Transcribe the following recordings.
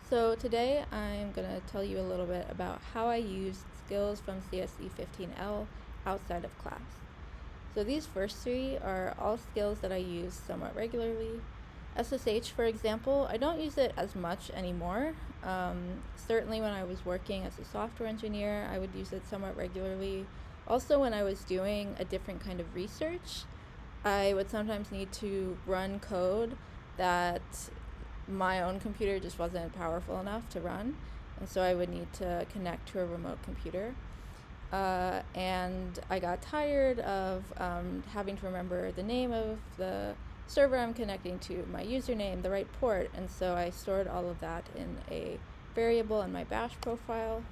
So today I'm going to tell you a little bit about how I use skills from CSE15L outside of class. So these first three are all skills that I use somewhat regularly. SSH, for example, I don't use it as much anymore. Certainly when I was working as a software engineer, I would use it somewhat regularly. Also, when I was doing a different kind of research, I would sometimes need to run code that my own computer just wasn't powerful enough to run, and so I would need to connect to a remote computer. And I got tired of having to remember the name of the server I'm connecting to, my username, the right port, and so I stored all of that in a variable in my bash profile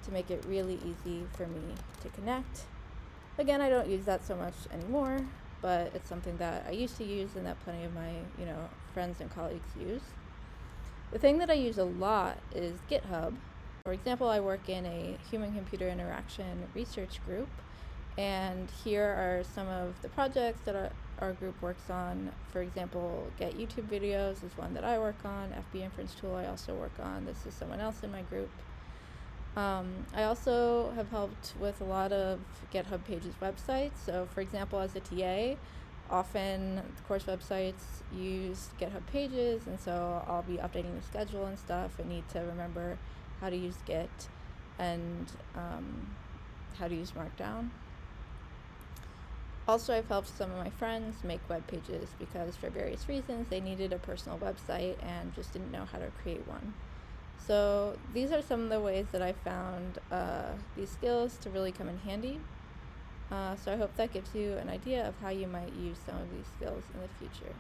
to make it really easy for me to connect. Again, I don't use that so much anymore, but it's something that I used to use and that plenty of my friends and colleagues use. The thing that I use a lot is GitHub. For example, I work in a human-computer interaction research group, and here are some of the projects that our group works on. For example, Get YouTube Videos is one that I work on. FB Inference Tool I also work on. This is someone else in my group. I also have helped with a lot of GitHub Pages websites. So for example, as a TA, often course websites use GitHub Pages, and so I'll be updating the schedule and stuff and need to remember how to use Git and how to use Markdown. Also, I've helped some of my friends make web pages because for various reasons they needed a personal website and just didn't know how to create one. So these are some of the ways that I found these skills to really come in handy. So I hope that gives you an idea of how you might use some of these skills in the future.